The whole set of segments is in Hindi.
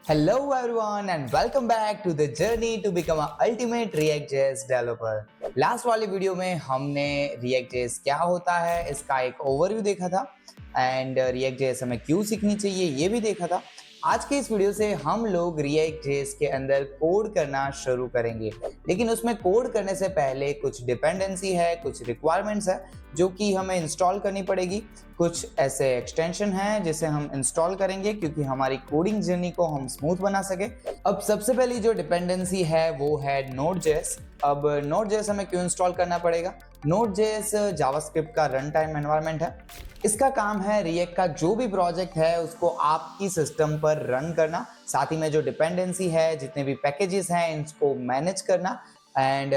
Hello everyone and welcome back to the journey to become an ultimate React.js developer. Last वाले वीडियो में हमने React.js क्या होता है इसका एक ओवरव्यू देखा था एंड React.js हमें क्यों सीखनी चाहिए ये भी देखा था। आज के इस वीडियो से हम लोग React.js के अंदर कोड करना शुरू करेंगे, लेकिन उसमें कोड करने से पहले कुछ डिपेंडेंसी है, कुछ रिक्वायरमेंट्स है जो कि हमें इंस्टॉल करनी पड़ेगी। कुछ ऐसे एक्सटेंशन हैं जिसे हम इंस्टॉल करेंगे क्योंकि हमारी कोडिंग जर्नी को हम स्मूथ बना सके। अब सबसे पहली जो डिपेंडेंसी है वो है Node.js। अब Node.js हमें क्यों इंस्टॉल करना पड़ेगा? Node.js जावास्क्रिप्ट का रन टाइम एनवायरनमेंट है। इसका काम है रिएक्ट का जो भी प्रोजेक्ट है उसको आपकी सिस्टम पर रन करना, साथ ही में जो डिपेंडेंसी है, जितने भी पैकेजेस हैं, इनको मैनेज करना एंड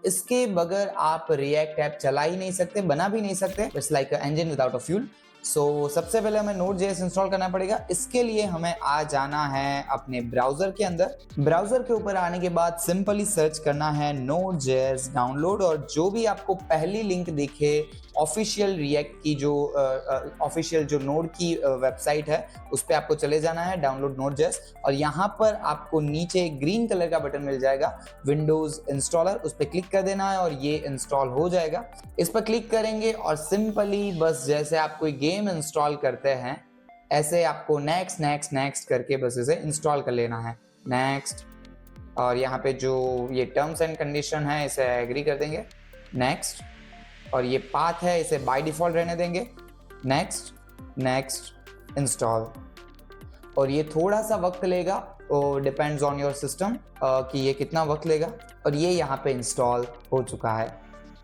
इसके बगैर आप रिएक्ट ऐप चला ही नहीं सकते, बना भी नहीं सकते। It's like engine without a fuel. So सबसे पहले हमें Node.js इंस्टॉल करना पड़ेगा। इसके लिए हमें आ जाना है अपने ब्राउजर के अंदर। ब्राउजर के ऊपर आने के बाद सिंपली सर्च करना है Node.js डाउनलोड, और जो भी आपको पहली लिंक दिखे ऑफिशियल रिएक्ट की, जो ऑफिशियल जो नोड की वेबसाइट है उस पर आपको चले जाना है, डाउनलोड Node.js। और यहाँ पर आपको नीचे ग्रीन कलर का बटन मिल जाएगा विंडोज इंस्टॉलर, उस पर क्लिक कर देना है और ये इंस्टॉल हो जाएगा। इस पर क्लिक करेंगे और सिंपली बस जैसे आप कोई गेम इंस्टॉल करते हैं ऐसे आपको नेक्स्ट नेक्स्ट नेक्स्ट करके बस इसे इंस्टॉल कर लेना है। नेक्स्ट, और यहाँ पे जो ये टर्म्स एंड कंडीशन है इसे एग्री कर देंगे। नेक्स्ट, और ये पाथ है इसे बाय डिफॉल्ट रहने देंगे। Next next, install. और ये थोड़ा सा वक्त लेगा, डिपेंड्स ऑन योर सिस्टम कि ये कितना वक्त लेगा। और ये यहाँ पे इंस्टॉल हो चुका है।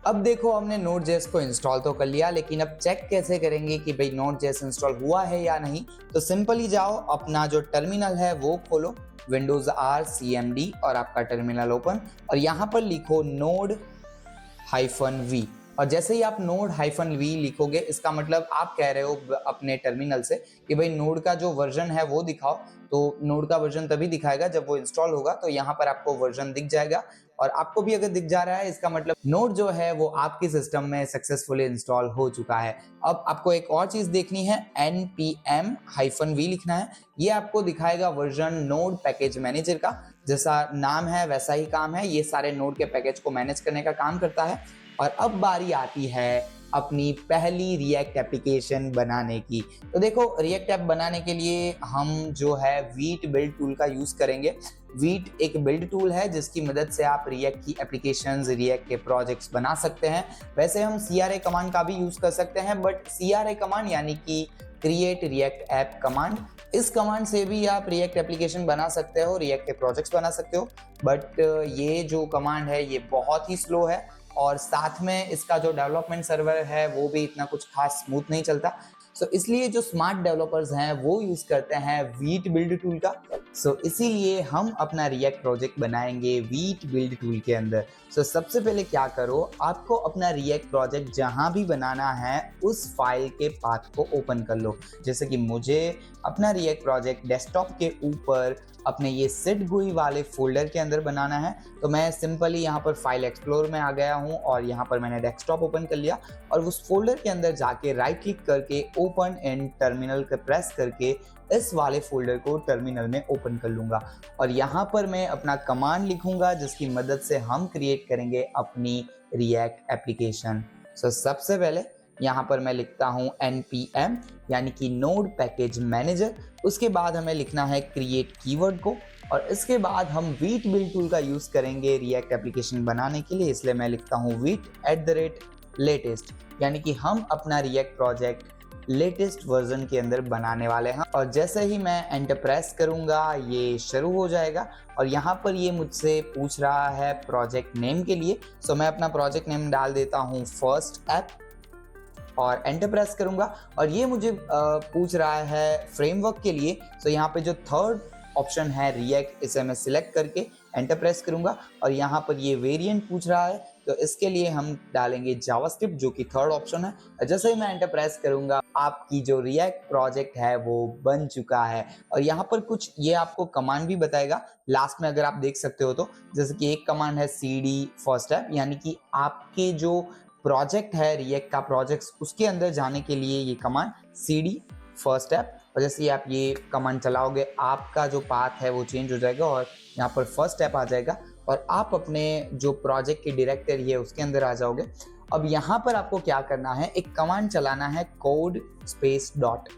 अब देखो हमने Node.js को इंस्टॉल तो कर लिया, लेकिन अब चेक कैसे करेंगे कि भाई Node.js इंस्टॉल हुआ है या नहीं? तो सिंपली जाओ, अपना जो टर्मिनल है वो खोलो, विंडोज R CMD और आपका टर्मिनल ओपन, और यहाँ पर लिखो node-v। और जैसे ही आप node-v लिखोगे इसका मतलब आप कह रहे हो अपने टर्मिनल से कि भाई नोड का जो वर्जन है वो दिखाओ। तो नोड का वर्जन तभी दिखाएगा जब वो इंस्टॉल होगा, तो यहाँ पर आपको वर्जन दिख जाएगा। और आपको भी अगर दिख जा रहा है इसका मतलब नोड जो है वो आपके सिस्टम में सक्सेसफुली इंस्टॉल हो चुका है। अब आपको एक और चीज देखनी है, npm-v लिखना है। ये आपको दिखाएगा वर्जन नोड पैकेज मैनेजर का। जैसा नाम है वैसा ही काम है, ये सारे नोड के पैकेज को मैनेज करने का काम करता है। और अब बारी आती है अपनी पहली रिएक्ट एप्लीकेशन बनाने की। तो देखो, रिएक्ट ऐप बनाने के लिए हम जो है वीट बिल्ड टूल का यूज करेंगे। वीट एक बिल्ड टूल है जिसकी मदद से आप रिएक्ट की एप्लीकेशंस, रिएक्ट के प्रोजेक्ट्स बना सकते हैं। वैसे हम CRA कमांड का भी यूज कर सकते हैं, बट CRA कमांड यानी कि क्रिएट रिएक्ट ऐप कमांड, इस कमांड से भी आप रिएक्ट एप्लीकेशन बना सकते हो, रिएक्ट के प्रोजेक्ट्स बना सकते हो। बट ये जो कमांड है ये बहुत ही स्लो है, और साथ में इसका जो डेवलपमेंट सर्वर है वो भी इतना कुछ खास स्मूथ नहीं चलता। सो इसलिए जो स्मार्ट डेवलपर्स हैं वो यूज करते हैं वीट बिल्ड टूल का। सो इसीलिए हम अपना रिएक्ट प्रोजेक्ट बनाएंगे वीट बिल्ड टूल के अंदर। सो सबसे पहले क्या करो, आपको अपना रिएक्ट प्रोजेक्ट जहां भी बनाना है उस फाइल के पाथ को ओपन कर लो। जैसे कि मुझे अपना रिएक्ट प्रोजेक्ट डेस्कटॉप के ऊपर अपने ये सेट गुई वाले फोल्डर के अंदर बनाना है, तो मैं सिंपली यहाँ पर फाइल एक्सप्लोर में आ गया हूँ और यहाँ पर मैंने डेस्कटॉप ओपन कर लिया, और उस फोल्डर के अंदर जाके राइट क्लिक करके ओपन इन टर्मिनल को प्रेस करके इस वाले फोल्डर को टर्मिनल में ओपन कर लूंगा। और यहाँ पर मैं अपना कमांड लिखूंगा जिसकी मदद से हम क्रिएट करेंगे अपनी रिएक्ट एप्लीकेशन। सो सबसे पहले यहाँ पर मैं लिखता हूँ npm यानी कि नोड पैकेज मैनेजर। उसके बाद हमें लिखना है क्रिएट कीवर्ड को, और इसके बाद हम वीट बिल्ड टूल का यूज करेंगे रिएक्ट एप्लीकेशन बनाने के लिए। इसलिए मैं लिखता हूँ वीट@latest, यानी कि हम अपना रिएक्ट प्रोजेक्ट लेटेस्ट वर्जन के अंदर बनाने वाले हैं। और जैसे ही मैं एंटर प्रेस करूंगा ये शुरू हो जाएगा, और यहाँ पर ये मुझसे पूछ रहा है प्रोजेक्ट नेम के लिए। सो मैं अपना प्रोजेक्ट नेम डाल देता हूँ फर्स्ट ऐप और एंटर प्रेस करूंगा, और ये मुझे पूछ रहा है फ्रेमवर्क के लिए। सो यहाँ पे जो थर्ड ऑप्शन है रिएक्ट, इसे मैं सिलेक्ट करके एंटर प्रेस करूंगा, और यहाँ पर ये वेरिएंट पूछ रहा है, तो इसके लिए हम डालेंगे जावास्क्रिप्ट जो कि थर्ड ऑप्शन है। जैसे ही मैं एंटर प्रेस करूंगा आपकी जो रिएक्ट प्रोजेक्ट है वो बन चुका है। और यहाँ पर कुछ ये आपको कमांड भी बताएगा लास्ट में, अगर आप देख सकते हो तो। जैसे कि एक कमांड है cd फर्स्ट ऐप, यानी कि आपके जो प्रोजेक्ट है रिएक्ट का प्रोजेक्ट, उसके अंदर जाने के लिए ये कमांड cd फर्स्ट ऐप। और जैसे ही आप ये कमांड चलाओगे आपका जो पाथ है वो चेंज हो जाएगा और यहाँ पर फर्स्ट स्टेप आ जाएगा और आप अपने जो प्रोजेक्ट की डायरेक्टरी है उसके अंदर आ जाओगे। अब यहाँ पर आपको क्या करना है, एक कमांड चलाना है कोड स्पेस डॉट।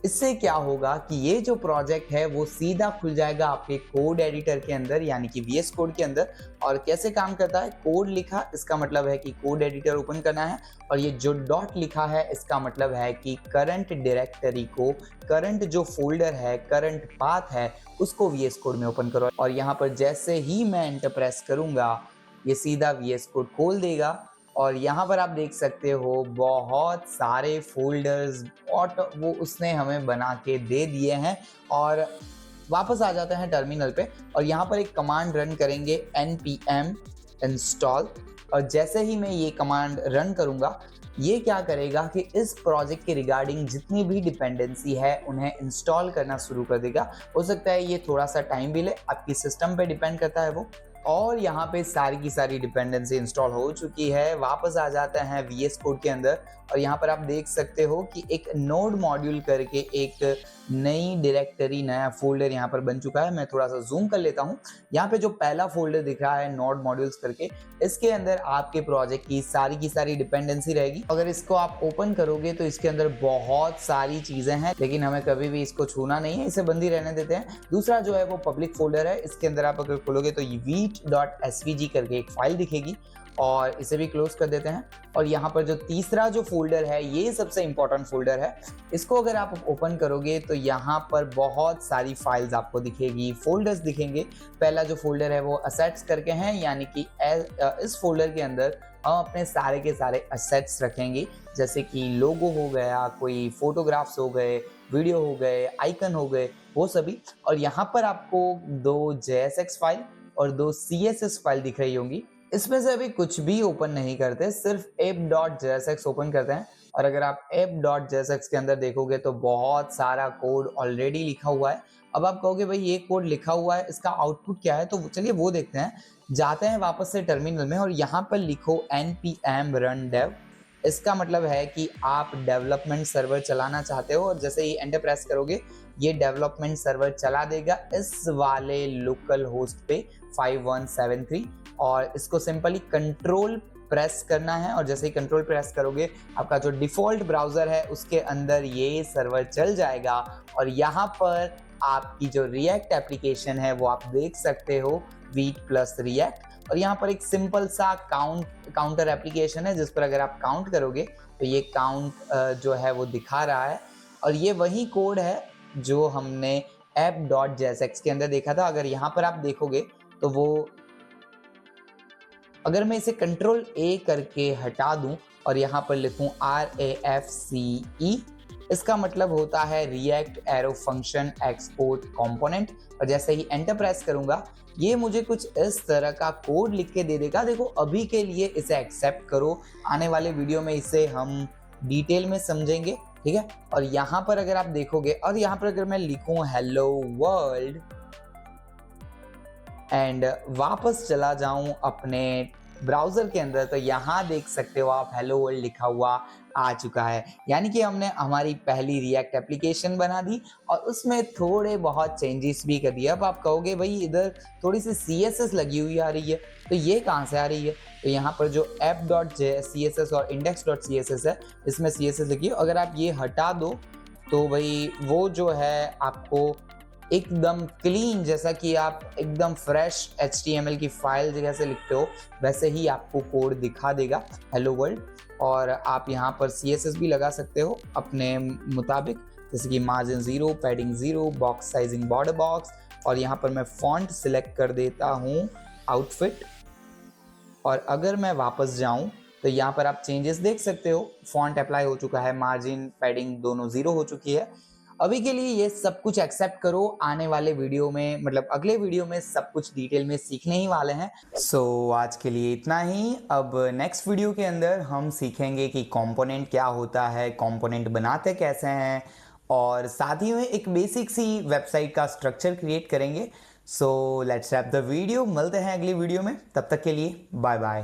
इससे क्या होगा कि ये जो प्रोजेक्ट है वो सीधा खुल जाएगा आपके कोड एडिटर के अंदर, यानी कि VS कोड के अंदर। और कैसे काम करता है, कोड लिखा इसका मतलब है कि कोड एडिटर ओपन करना है, और ये जो डॉट लिखा है इसका मतलब है कि करंट डायरेक्टरी को, करंट जो फोल्डर है, करंट पाथ है, उसको VS कोड में ओपन करो। और यहाँ पर जैसे ही मैं एंटर प्रेस करूंगा ये सीधा VS कोड खोल देगा और यहाँ पर आप देख सकते हो बहुत सारे फोल्डर्स और वो उसने हमें बना के दे दिए हैं। और वापस आ जाते हैं टर्मिनल पे और यहाँ पर एक कमांड रन करेंगे npm install। और जैसे ही मैं ये कमांड रन करूँगा ये क्या करेगा कि इस प्रोजेक्ट के रिगार्डिंग जितनी भी डिपेंडेंसी है उन्हें इंस्टॉल करना शुरू कर देगा। हो सकता है ये थोड़ा सा टाइम भी ले, आपकी सिस्टम पे डिपेंड करता है वो। और यहाँ पे सारी की सारी डिपेंडेंसी इंस्टॉल हो चुकी है। वापस आ जाते हैं VS कोड के अंदर और यहाँ पर आप देख सकते हो कि एक नोड मॉड्यूल करके एक नई डायरेक्टरी, नया फोल्डर यहाँ पर बन चुका है। मैं थोड़ा सा जूम कर लेता हूँ। यहाँ पे जो पहला फोल्डर दिख रहा है नोड मॉड्यूल्स करके, इसके अंदर आपके प्रोजेक्ट की सारी डिपेंडेंसी रहेगी। अगर इसको आप ओपन करोगे तो इसके अंदर बहुत सारी चीजें हैं, लेकिन हमें कभी भी इसको छूना नहीं है, इसे बंद ही रहने देते हैं। दूसरा जो है वो पब्लिक फोल्डर है, इसके अंदर आप अगर खोलोगे तो vite.svg करके एक फाइल दिखेगी और इसे भी क्लोज कर देते हैं। और यहाँ पर जो तीसरा जो फोल्डर है ये सबसे इंपॉर्टेंट फोल्डर है, इसको अगर आप ओपन करोगे तो यहाँ पर बहुत सारी फाइल्स आपको दिखेगी, फोल्डर्स दिखेंगे। पहला जो फोल्डर है वो असेट्स करके हैं, यानी कि इस फोल्डर के अंदर हम अपने सारे के सारे असेट्स रखेंगे, जैसे कि लोगो हो गया, कोई फोटोग्राफ्स हो गए, वीडियो हो गए, आइकन हो गए, वो सभी। और यहाँ पर आपको 2 JSX फाइल और 2 CSS फाइल दिख रही होंगी। इसमें से अभी कुछ भी ओपन नहीं करते, सिर्फ app.jsx ओपन करते हैं। और अगर आप app.jsx के अंदर देखोगे तो बहुत सारा कोड ऑलरेडी लिखा हुआ है। अब आप कहोगे भाई ये कोड लिखा हुआ है, इसका आउटपुट क्या है, तो चलिए वो देखते हैं। जाते हैं वापस से टर्मिनल में और यहाँ पर लिखो npm run dev। इसका मतलब है कि आप डेवलपमेंट सर्वर चलाना चाहते हो और जैसे ही एंटर प्रेस करोगे ये डेवलपमेंट सर्वर चला देगा इस वाले लोकल होस्ट पे 5173। और इसको सिंपली कंट्रोल प्रेस करना है और जैसे ही कंट्रोल प्रेस करोगे आपका जो डिफॉल्ट ब्राउजर है उसके अंदर ये सर्वर चल जाएगा। और यहाँ पर आपकी जो रिएक्ट एप्लीकेशन है वो आप देख सकते हो, Vite+React। और यहाँ पर एक सिंपल सा काउंटर एप्लीकेशन है जिस पर अगर आप काउंट करोगे तो ये काउंट जो है वो दिखा रहा है। और ये वही कोड है जो हमने app.jsx के अंदर देखा था। अगर यहाँ पर आप देखोगे तो वो, अगर मैं इसे कंट्रोल A करके हटा दूं और यहाँ पर लिखूं RAFCE, इसका मतलब होता है react arrow function export component. और जैसे ही एंटर प्रेस करूंगा ये मुझे कुछ इस तरह का कोड लिख के दे देगा। देखो अभी के लिए इसे एक्सेप्ट करो, आने वाले वीडियो में इसे हम डिटेल में समझेंगे, ठीक है। और यहाँ पर अगर आप देखोगे और यहाँ पर अगर मैं लिखूं हेलो वर्ल्ड एंड वापस चला जाऊं अपने ब्राउजर के अंदर, तो यहाँ देख सकते हो आप हेलो वर्ल्ड लिखा हुआ आ चुका है। यानी कि हमने हमारी पहली रिएक्ट एप्लीकेशन बना दी और उसमें थोड़े बहुत चेंजेस भी कर दिए। अब आप कहोगे भाई इधर थोड़ी सी CSS लगी हुई आ रही है, तो ये कहाँ से आ रही है? तो यहाँ पर जो app.css और index.css है इसमें CSS लगी है। अगर आप ये हटा दो तो भाई वो जो है आपको एकदम क्लीन, जैसा कि आप एकदम फ्रेश HTML की फाइल जैसे लिखते हो वैसे ही आपको कोड दिखा देगा हेलो वर्ल्ड। और आप यहाँ पर CSS भी लगा सकते हो अपने मुताबिक, जैसे कि margin 0, padding 0, box sizing border box. और यहाँ पर मैं फॉन्ट सिलेक्ट कर देता हूँ आउटफिट। और अगर मैं वापस जाऊँ तो यहाँ पर आप चेंजेस देख सकते हो, फॉन्ट अप्लाई हो चुका है, मार्जिन पैडिंग दोनों 0 हो चुकी है। अभी के लिए ये सब कुछ एक्सेप्ट करो, आने वाले वीडियो में मतलब अगले वीडियो में सब कुछ डिटेल में सीखने ही वाले हैं। सो आज के लिए इतना ही। अब नेक्स्ट वीडियो के अंदर हम सीखेंगे कि कंपोनेंट क्या होता है, कंपोनेंट बनाते कैसे हैं, और साथ ही में एक बेसिक सी वेबसाइट का स्ट्रक्चर क्रिएट करेंगे। So let's wrap the video, मिलते हैं अगली वीडियो में, तब तक के लिए बाय बाय।